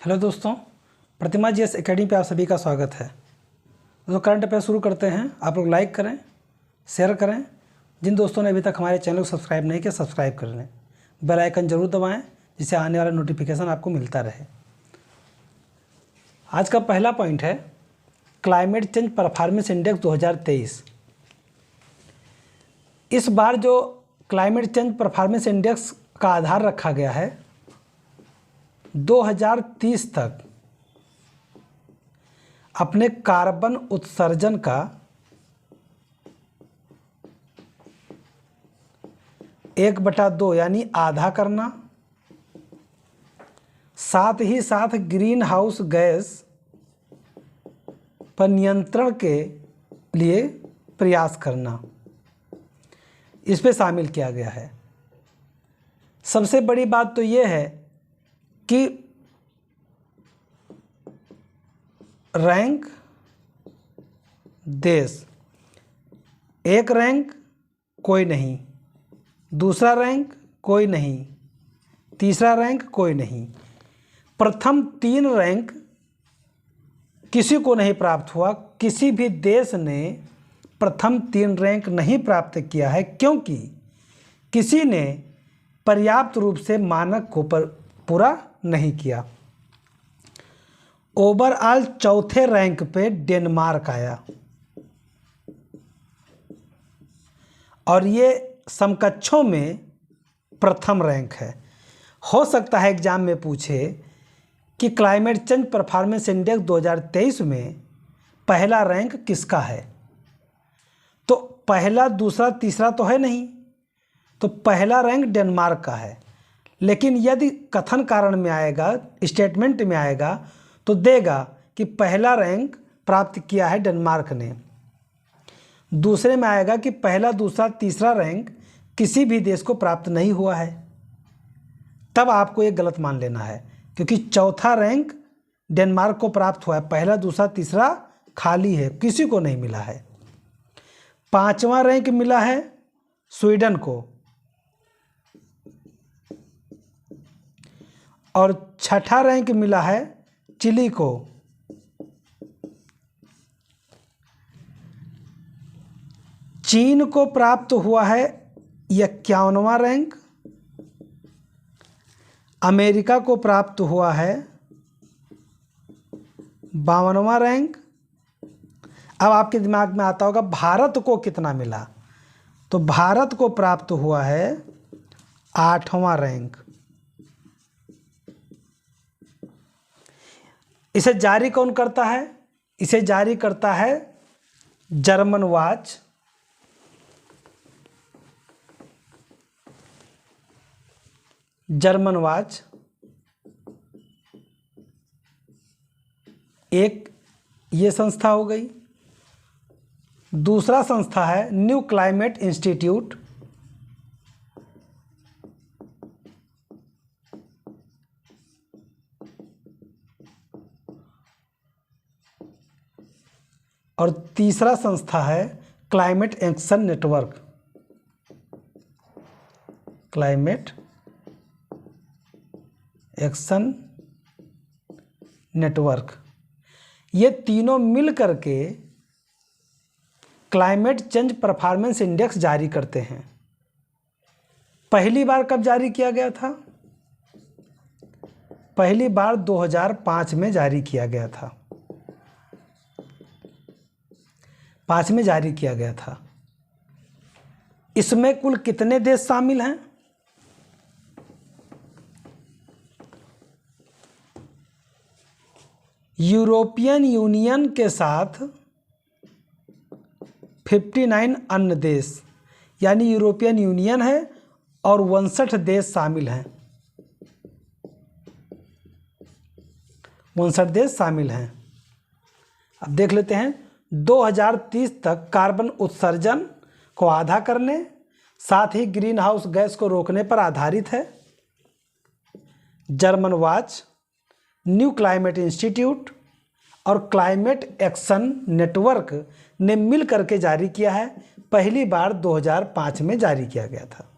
Hello दोस्तों, प्रतिमा GS academy पे आप सभी का स्वागत है। दोस्तों करंट अफेयर शुरू करते हैं। आप लोग लाइक करें, शेयर करें। जिन दोस्तों ने अभी तक हमारे चैनल को सब्सक्राइब नहीं किया, सब्सक्राइब कर लें। बेल आइकन जरूर दबाएं जिससे आने वाला नोटिफिकेशन आपको मिलता रहे। आज का पहला पॉइंट है क्लाइमेट चेंज परफॉर्मेंस इंडेक्स 2023। इस बार जो क्लाइमेट चेंज परफॉर्मेंस इंडेक्स का आधार रखा गया है 2030 तक अपने कार्बन उत्सर्जन का 1/2 यानी आधा करना, साथ ही साथ ग्रीन हाउस गैस पर नियंत्रण के लिए प्रयास करना, इस पे शामिल किया गया है। सबसे बड़ी बात तो ये है कि रैंक देश, एक रैंक कोई नहीं, दूसरा रैंक कोई नहीं, तीसरा रैंक कोई नहीं, प्रथम 3 रैंक किसी को नहीं प्राप्त हुआ। किसी भी देश ने प्रथम 3 रैंक नहीं प्राप्त किया है क्योंकि किसी ने पर्याप्त रूप से मानक को पूरा नहीं किया। ओवरऑल चौथे रैंक पे डेनमार्क आया और ये समकक्षों में प्रथम रैंक है। हो सकता है एग्जाम में पूछे कि क्लाइमेट चेंज परफॉर्मेंस इंडेक्स 2023 में पहला रैंक किसका है, तो पहला, दूसरा, तीसरा तो है नहीं, तो पहला रैंक डेनमार्क का है। लेकिन यदि कथन कारण में आएगा, स्टेटमेंट में आएगा, तो देगा कि पहला रैंक प्राप्त किया है डेनमार्क ने। दूसरे में आएगा कि पहला, दूसरा, तीसरा रैंक किसी भी देश को प्राप्त नहीं हुआ है, तब आपको ये गलत मान लेना है क्योंकि चौथा रैंक डेनमार्क को प्राप्त हुआ है, पहला, दूसरा, तीसरा खाली है, किसी को नहीं मिला है। 5वां रैंक मिला है स्वीडन को और 6ठा रैंक मिला है चिली को। चीन को प्राप्त हुआ है 51वां रैंक, अमेरिका को प्राप्त हुआ है 52वां रैंक। अब आपके दिमाग में आता होगा भारत को कितना मिला, तो भारत को प्राप्त हुआ है 8वां रैंक। इसे जारी कौन करता है? इसे जारी करता है जर्मन वॉच। जर्मन वॉच एक ये संस्था हो गई। दूसरा संस्था है न्यू क्लाइमेट इंस्टीट्यूट, और तीसरा संस्था है climate action network. Climate action network, ये तीनों मिल करके क्लाइमेट चेंज परफॉर्मेंस इंडेक्स जारी करते हैं। पहली बार कब जारी किया गया था? पहली बार 2005 में जारी किया गया था। 5 में जारी किया गया था। इसमें कुल कितने देश शामिल हैं? यूरोपियन यूनियन के साथ 59 अन्य देश, यानी यूरोपियन यूनियन है और 59 देश शामिल हैं। 59 देश शामिल हैं। अब देख लेते हैं। 2030 तक कार्बन उत्सर्जन को आधा करने, साथ ही ग्रीन हाउस गैस को रोकने पर आधारित है। German watch, new climate institute और क्लाइमेट एक्शन नेटवर्क ने मिल करके जारी किया है। पहली बार 2005 में जारी किया गया था।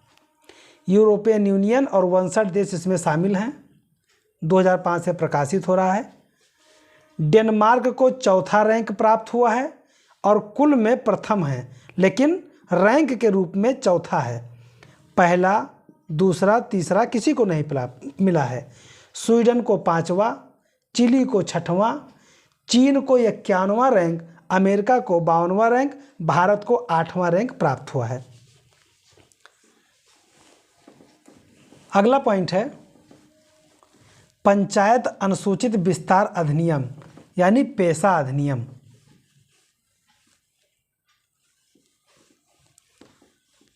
यूरोपियन यूनियन और 59 देश इसमें शामिल हैं। 2005 से प्रकाशित हो रहा है। डेनमार्क को चौथा रैंक प्राप्त हुआ है और कुल में प्रथम है, लेकिन रैंक के रूप में चौथा है। पहला, दूसरा, तीसरा किसी को नहीं मिला है। स्वीडन को 5वां, चिली को 6वां, चीन को 51वां रैंक, अमेरिका को 52वां रैंक, भारत को 8वां रैंक प्राप्त हुआ है। अगला पॉइंट है पंचायत अनुसूचित विस्तार अधिनियम यानी पेशा अधिनियम।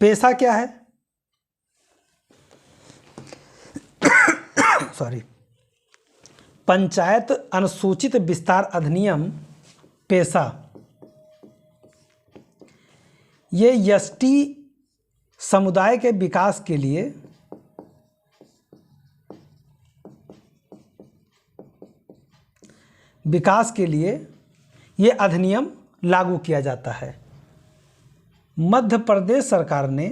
पेशा क्या है? सॉरी, पंचायत अनुसूचित विस्तार अधिनियम पेशा, ये एसटी समुदाय के विकास के लिए ये अधिनियम लागू किया जाता है। मध्य प्रदेश सरकार ने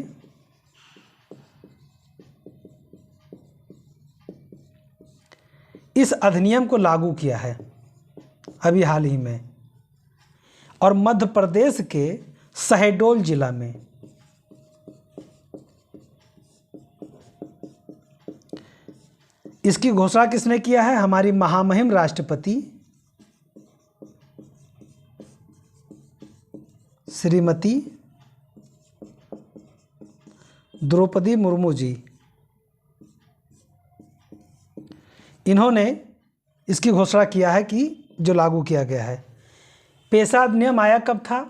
इस अधिनियम को लागू किया है अभी हाल ही में, और मध्य प्रदेश के शहडोल जिला में। इसकी घोषणा किसने किया है? हमारी महामहिम राष्ट्रपति श्रीमती द्रौपदी मुर्मू जी। इन्होंने इसकी घोषणा किया है कि जो लागू किया गया है। पेशा अधिनियम आया कब था?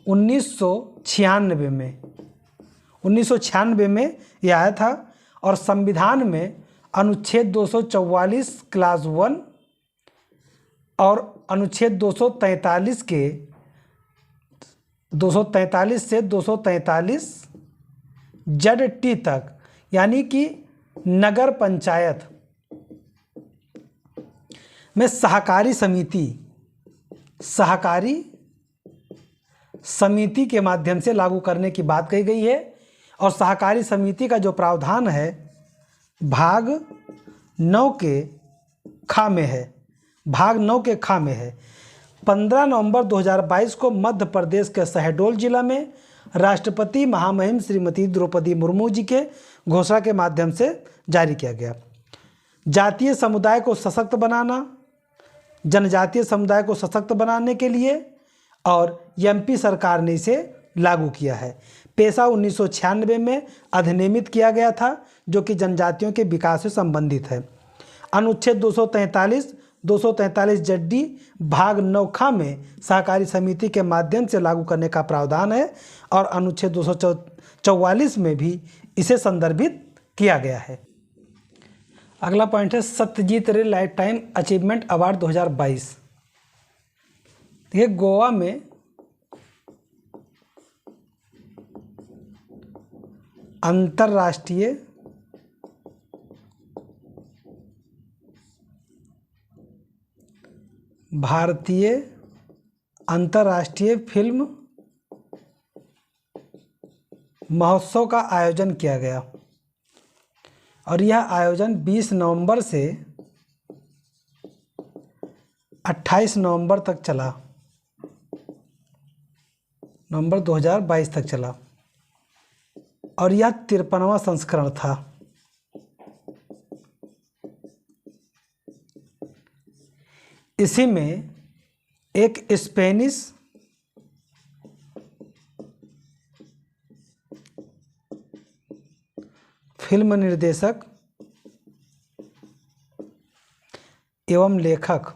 1996 में। 1996 में यह आया था और संविधान में अनुच्छेद 244 क्लास 1 और अनुच्छेद 243 के 243 से 243 ZT तक, यानी कि नगर पंचायत में सहकारी समिति के माध्यम से लागू करने की बात कही गई है। और सहकारी समिति का जो प्रावधान है भाग 9 के खा में है। 15 नवंबर 2022 को मध्य प्रदेश के शहडोल जिला में राष्ट्रपति महामहिम श्रीमती द्रौपदी मुर्मू जी के घोषणा के माध्यम से जारी किया गया। जातीय समुदाय को सशक्त बनाना, जनजातीय समुदाय को सशक्त बनाने के लिए और एमपी सरकार ने इसे लागू किया है। पेशा 1996 में अधिनियमित किया गया था, जो कि जनजातियों के विकास से संबंधित है। अनुच्छेद 243 ZD भाग 9 खा में सहकारी समिति के माध्यम से लागू करने का प्रावधान है और अनुच्छेद 244 में भी इसे संदर्भित किया गया है। अगला पॉइंट है सत्यजीत रे लाइफ टाइम अचीवमेंट अवार्ड 2022। ये गोवा में अंतर्राष्ट्रीय भारतीय अंतर्राष्ट्रीय फिल्म महोत्सव का आयोजन किया गया और यह आयोजन 20 नवंबर से 28 नवंबर तक चला, नवंबर 2022 तक चला और यह 53वां संस्करण था। इसी में एक स्पेनिश फिल्म निर्देशक एवं लेखक,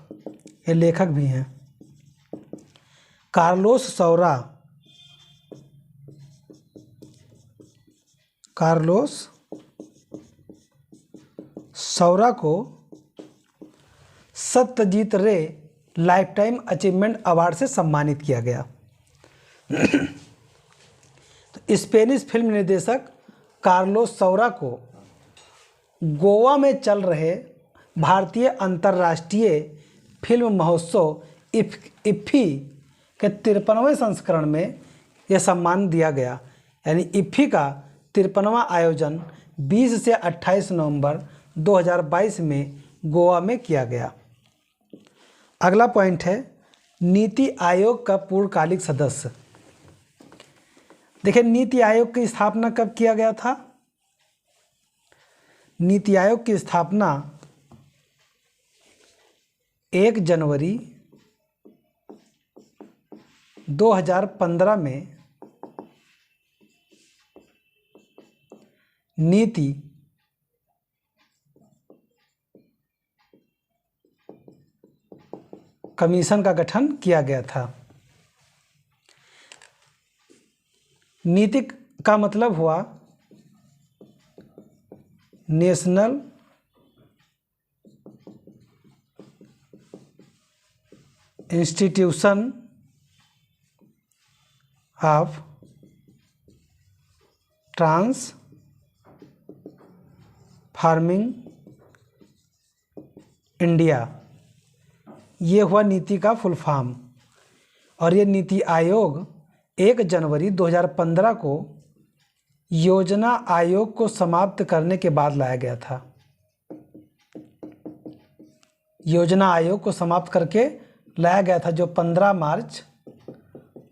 ये लेखक भी हैं, कार्लोस सौरा को सत्यजीत रे लाइफ टाइम अचीवमेंट अवार्ड से सम्मानित किया गया। तो स्पेनिश फिल्म निर्देशक कार्लोस सौरा को गोवा में चल रहे भारतीय अंतर्राष्ट्रीय फिल्म महोत्सव इफ्फी के 53वें संस्करण में यह सम्मान दिया गया। यानी इफ्फी का 53वां आयोजन 20 से 28 नवंबर 2022 में गोवा में किया गया। अगला पॉइंट है नीति आयोग का पूर्णकालिक सदस्य। देखिए नीति आयोग की स्थापना कब किया गया था? नीति आयोग की स्थापना 1 जनवरी 2015 में नीति कमीशन का गठन किया गया था। नीति का मतलब हुआ national institution of transforming India, ये हुआ नीति का फुल फॉर्म। और ये नीति आयोग 1 जनवरी 2015 को योजना आयोग को समाप्त करने के बाद लाया गया था। योजना आयोग को समाप्त करके लाया गया था, जो 15 मार्च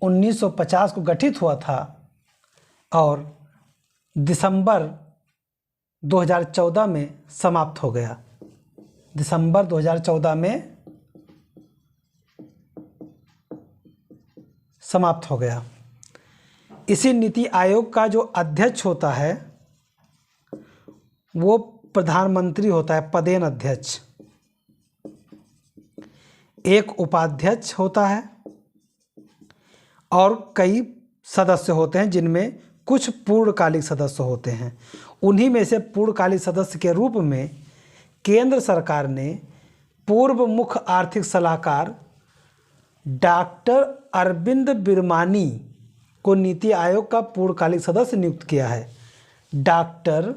1950 को गठित हुआ था और दिसंबर 2014 में समाप्त हो गया। दिसंबर 2014 में समाप्त हो गया। इसी नीति आयोग का जो अध्यक्ष होता है वो प्रधानमंत्री होता है, पदेन अध्यक्ष। एक उपाध्यक्ष होता है और कई सदस्य होते हैं, जिनमें कुछ पूर्णकालिक सदस्य होते हैं। उन्हीं में से पूर्णकालिक सदस्य के रूप में केंद्र सरकार ने पूर्व मुख्य आर्थिक सलाहकार डॉक्टर अरविंद बिरमानी को नीति आयोग का पूर्णकालिक सदस्य नियुक्त किया है। डॉक्टर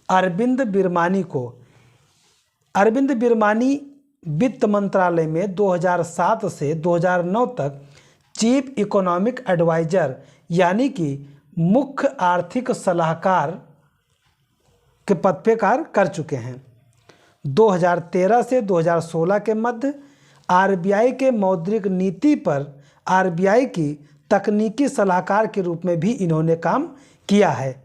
अरविंद बिरमानी को, अरविंद बिरमानी वित्त मंत्रालय में 2007 से 2009 तक चीफ इकोनॉमिक एडवाइजर यानी कि मुख्य आर्थिक सलाहकार के पद पे कार्य कर चुके हैं। 2013 से 2016 के मध्य आरबीआई के मौद्रिक नीति पर आरबीआई की तकनीकी सलाहकार के रूप में भी इन्होंने काम किया है।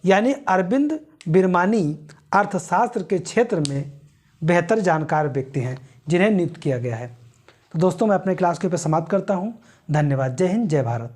यानी अरविंद बिरमानी अर्थशास्त्र के क्षेत्र में बेहतर जानकार व्यक्ति हैं जिन्हें नियुक्त किया गया है। तो दोस्तों मैं अपने क्लास के पे समाप्त करता हूँ। धन्यवाद। जय हिंद, जय भारत।